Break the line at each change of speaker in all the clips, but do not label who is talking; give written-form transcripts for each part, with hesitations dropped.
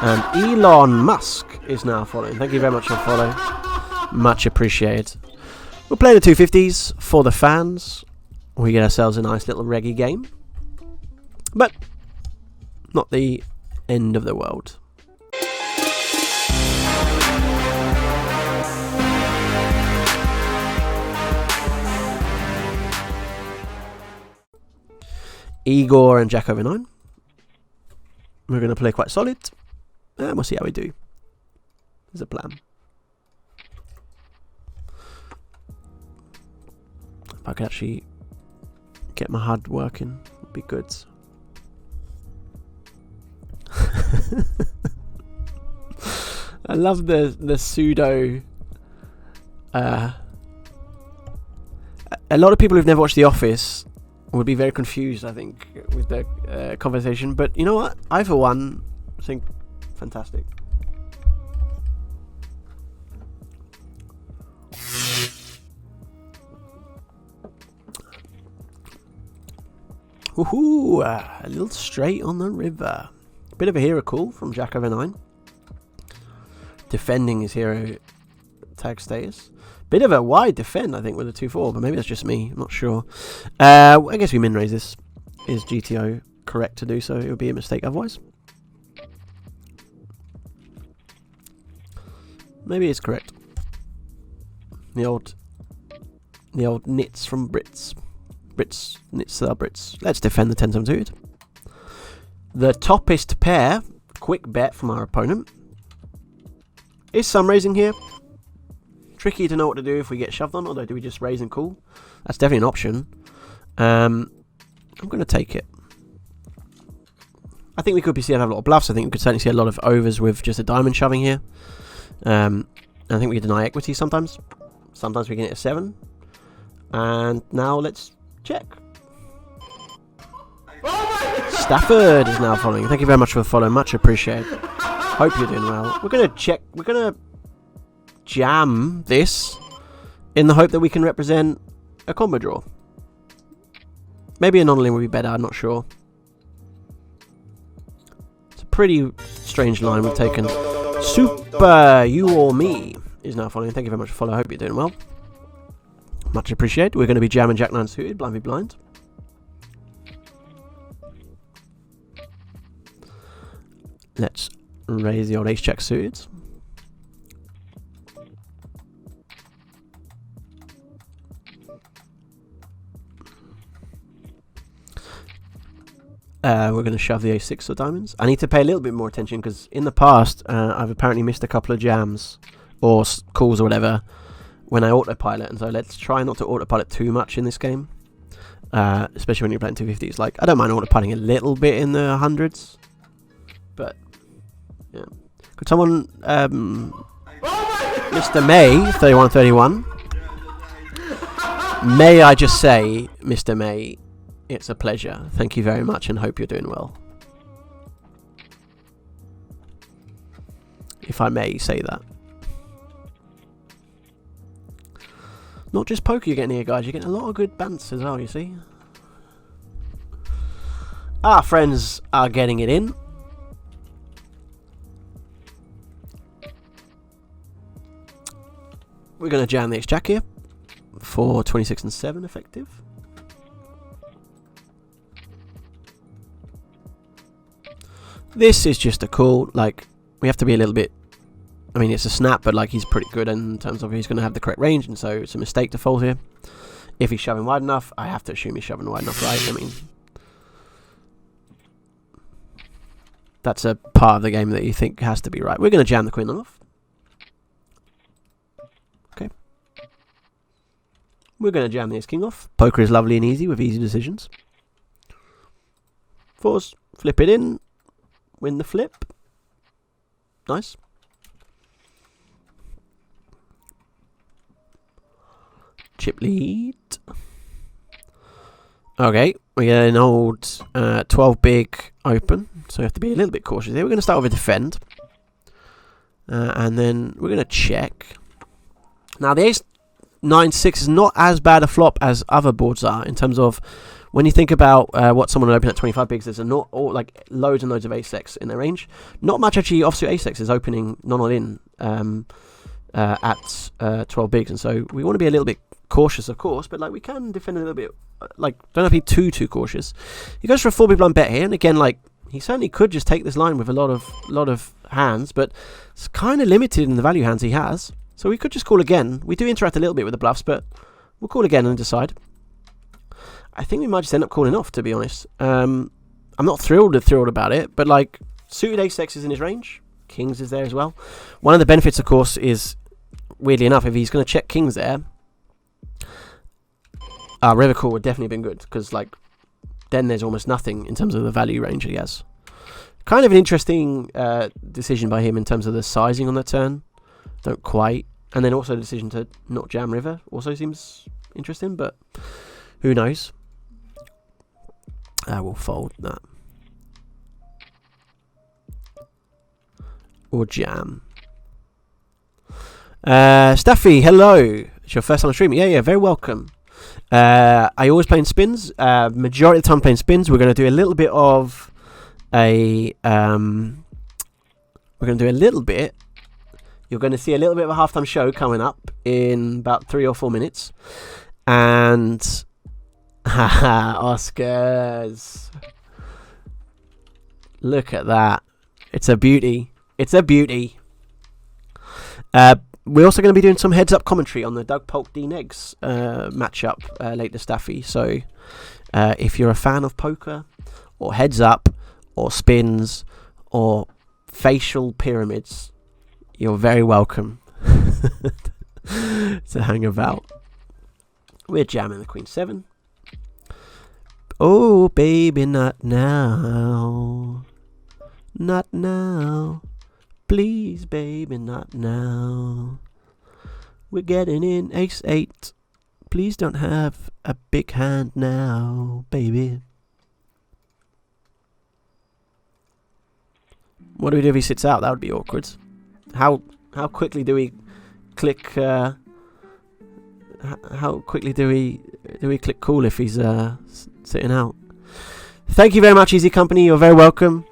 And Elon Musk is now following. Thank you very much for following. Much appreciated. We're playing the 250s for the fans. We get ourselves a nice little reggae game. But not the end of the world. Igor and Jack over 9. We're going to play quite solid. And we'll see how we do. There's a plan. If I could actually get my HUD working, it'd be good. I love the pseudo. A lot of people who've never watched The Office would be very confused, I think, with the conversation. But you know what? I, for one, think fantastic. Woohoo! A little straight on the river. Bit of a hero call from Jack over 9. Defending his hero tag status. Bit of a wide defend, I think, with a 2-4, but maybe that's just me. I'm not sure. I guess we min-raise this. Is GTO correct to do so? It would be a mistake otherwise. Maybe it's correct. The old nits from Brits. Brits, nits are Brits. Let's defend the 10 suited. The toppest pair. Quick bet from our opponent. Is some raising here? Tricky to know what to do if we get shoved on, although do we just raise and call? That's definitely an option. I'm going to take it. I think we could be seeing a lot of bluffs. I think we could certainly see a lot of overs with just a diamond shoving here. I think we can deny equity sometimes. Sometimes we can hit a 7. And now let's check. Stafford is now following. Thank you very much for the follow. Much appreciated. Hope you're doing well. We're going to check. We're going to jam this in the hope that we can represent a combo draw. Maybe a non-link would be better, I'm not sure. It's a pretty strange line we've taken. Super You or Me is now following. Thank you very much for following. Hope you're doing well. Much appreciated. We're going to be jamming Jack 9 suited, blind v blind. Let's raise the old ace jack suited. We're going to shove the a6 of diamonds. I need to pay a little bit more attention because in the past I've apparently missed a couple of jams or calls or whatever when I autopilot, and so let's try not to autopilot too much in this game, especially when you're playing 250s. Like, I don't mind autopiloting a little bit in the hundreds, but yeah. Could someone, Mr. May 3131, may I just say, Mr. May, it's a pleasure. Thank you very much and hope you're doing well. If I may say that. Not just poker you're getting here, guys. You're getting a lot of good bants as well, you see. Our friends are getting it in. We're going to jam the ace-jack here for 26 and 7 effective. This is just a call. Like, we have to be a little bit... I mean, it's a snap, but like he's pretty good in terms of he's going to have the correct range, and so it's a mistake to fold here. If he's shoving wide enough, I have to assume he's shoving wide enough, right? I mean, that's a part of the game that you think has to be right. We're going to jam the queen on off. Okay. We're going to jam the ace-king off. Poker is lovely and easy with easy decisions. Fours, flip it in, win the flip. Nice. Chip lead. Okay, we get an old 12 big open, so we have to be a little bit cautious here. We're going to start with a defend, and then we're going to check. Now the ace 9-6 is not as bad a flop as other boards are in terms of when you think about what someone would open at 25 bigs, there's not like loads and loads of ace-x in their range. Not much actually offsuit ace-x is opening non-all-in at 12 bigs, and so we want to be a little bit cautious, of course, but like we can defend a little bit. Like, don't have to be too cautious. He goes for a 4 big blind bet here, and again, like, he certainly could just take this line with a lot of hands, but it's kind of limited in the value hands he has. So we could just call again. We do interact a little bit with the bluffs, but we'll call again and decide. I think we might just end up calling off, to be honest. I'm not thrilled about it, but like, suited ace-x is in his range. Kings is there as well. One of the benefits, of course, is, weirdly enough, if he's going to check kings there, river call would definitely have been good, because like, then there's almost nothing in terms of the value range he has. Kind of an interesting decision by him in terms of the sizing on the turn. Don't quite. And then also the decision to not jam river also seems interesting, but who knows? I will fold that. Or jam. Staffy, hello. It's your first time streaming. Yeah, very welcome. I always play in spins. Majority of the time playing spins. We're going to do a little bit of a... we're going to do a little bit. You're going to see a little bit of a halftime show coming up in about 3 or 4 minutes. And... Haha, Oscars. Look at that. It's a beauty. It's a beauty. We're also going to be doing some heads-up commentary on the Doug Polk D Negs matchup later, Staffy. So if you're a fan of poker, or heads-up, or spins, or facial pyramids, you're very welcome to hang about. We're jamming the Queen 7. Oh, baby, not now. Not now. Please, baby, not now. We're getting in ace-8. Please don't have a big hand now, baby. What do we do if he sits out? That would be awkward. How quickly do we click? How quickly do we click call if he's sitting out? Thank you very much, Easy Company. You're very welcome.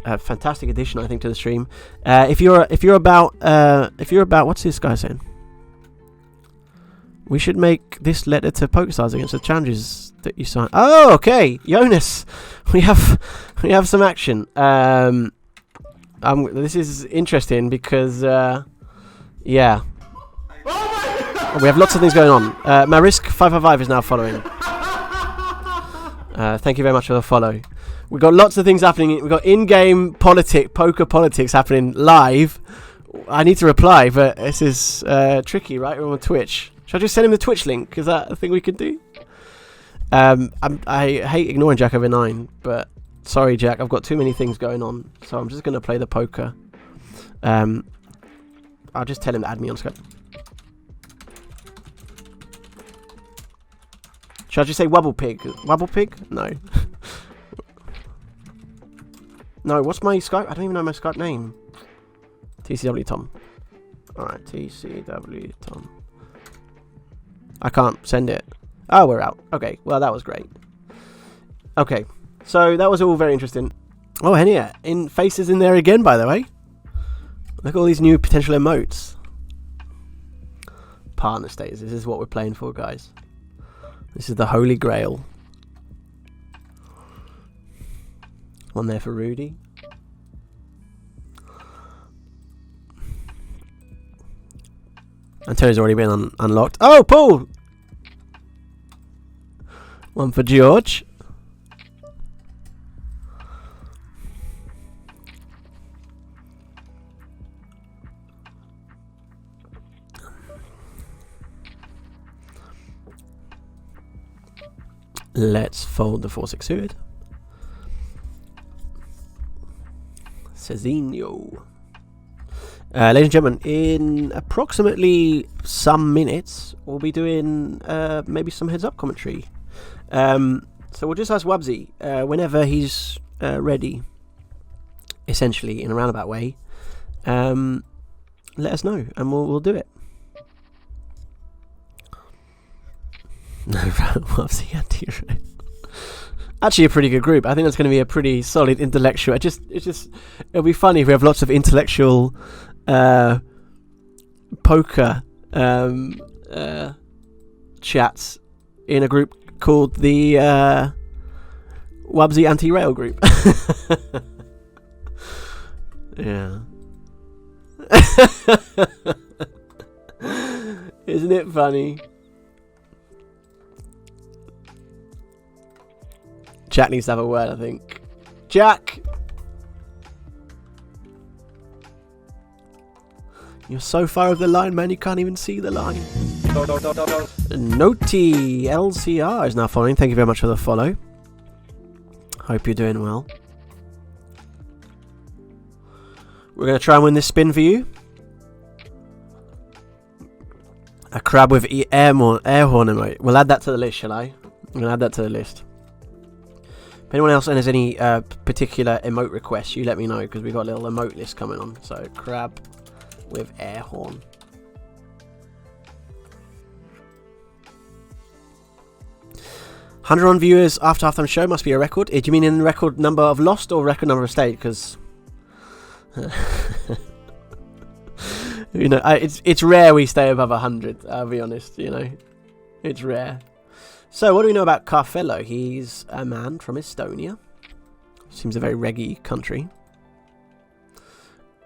A fantastic addition, I think, to the stream. If you're about what's this guy saying? We should make this letter to PokerStars against the challenges that you sign. Oh, okay, Jonas, we have some action. This is interesting because yeah, we have lots of things going on. Marisk 555 is now following. Thank you very much for the follow. We've got lots of things happening. We've got in-game poker politics happening live. I need to reply, but this is tricky, right? We're on Twitch. Should I just send him the Twitch link? Is that a thing we can do? I hate ignoring Jack over 9, but sorry, Jack. I've got too many things going on, so I'm just going to play the poker. I'll just tell him to add me on Skype. Should I just say Wobble Pig? Wobble Pig? No. No, what's my Skype? I don't even know my Skype name. TCW Tom. Alright, TCW Tom. I can't send it. Oh, we're out. Okay, well, that was great. Okay, so that was all very interesting. Oh, Henia, in faces in there again, by the way. Look at all these new potential emotes. Partner status. This is what we're playing for, guys. This is the Holy Grail. One there for Rudy. Antonio's already been unlocked. Oh, Paul! One for George. Let's fold the 4-6 suited. Cezinho. Ladies and gentlemen, in approximately some minutes, we'll be doing maybe some heads-up commentary. So we'll just ask Wabsy whenever he's ready, essentially, in a roundabout way. Let us know, and we'll do it. No, Wabsy anti-red. Actually, a pretty good group. I think that's going to be a pretty solid intellectual. It'll be funny if we have lots of intellectual poker chats in a group called the Wubsy Anti-Rail Group. Yeah. Isn't it funny? Jack needs to have a word, I think. Jack! You're so far over the line, man, you can't even see the line. Noti LCR is now following. Thank you very much for the follow. Hope you're doing well. We're going to try and win this spin for you. A crab with air horn emote. We'll add that to the list, shall I? I'm going to add that to the list. If anyone else has any particular emote requests, you let me know, because we've got a little emote list coming on. So, crab with air horn. $100 viewers after halftime show must be a record. Do you mean in record number of lost or record number of stayed? Because you know, it's rare we stay above 100. I'll be honest. You know, it's rare. So, what do we know about Carfello? He's a man from Estonia. Seems a very reggae country.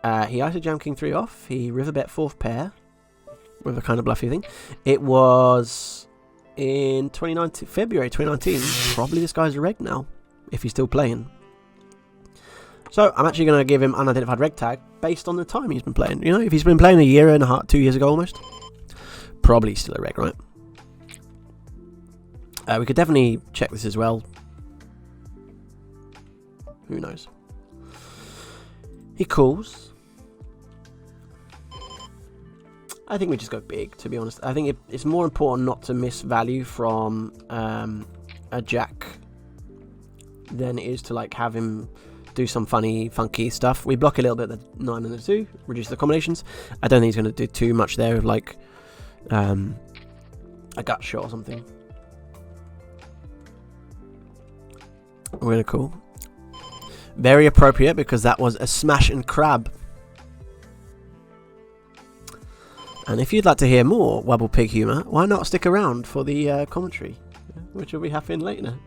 He ISO Jam King 3 off. He Riverbet 4th pair with a kind of bluffy thing. It was in February 2019. Probably this guy's a reg now, if he's still playing. So I'm actually going to give him unidentified reg tag based on the time he's been playing. You know, if he's been playing a year and a half, 2 years ago almost, probably still a reg, right? We could definitely check this as well. Who knows? He calls. I think we just go big, to be honest. I think it's more important not to miss value from a jack than it is to like have him do some funky stuff. We block a little bit the 9 and the 2, reduce the combinations. I don't think he's going to do too much there with like a gut shot or something. We're going to call. Very appropriate, because that was a smash and crab. And if you'd like to hear more Wubble Pig humour, why not stick around for the commentary, which will be happening later.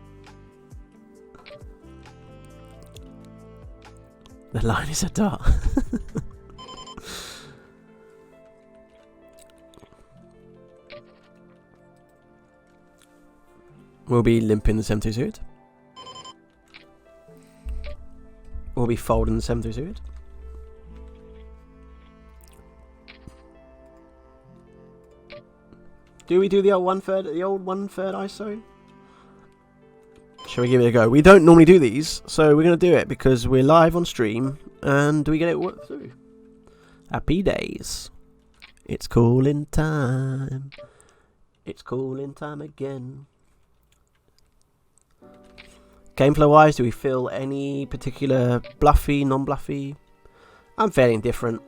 The line is a dart. We'll be limping the 7-2 suit. We'll be folding the 7-2 suit. Do we do the old 1/3, the old 1/3 ISO? Shall we give it a go? We don't normally do these, so we're going to do it because we're live on stream and we get it worked through. Happy days. It's calling time. It's calling time again. Gameflow wise, do we feel any particular bluffy, non-bluffy? I'm fairly indifferent.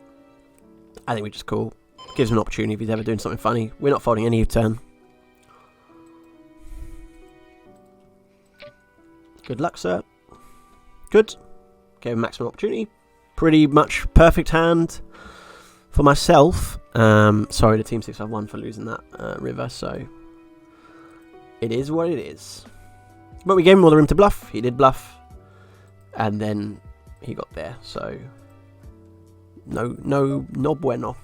I think we just call. Gives him an opportunity if he's ever doing something funny. We're not folding any turn. Good luck, sir. Good. Gave him maximum opportunity. Pretty much perfect hand for myself. Sorry to Team 651 for losing that river, so it is what it is. But we gave him all the room to bluff. He did bluff. And then he got there, so no bueno.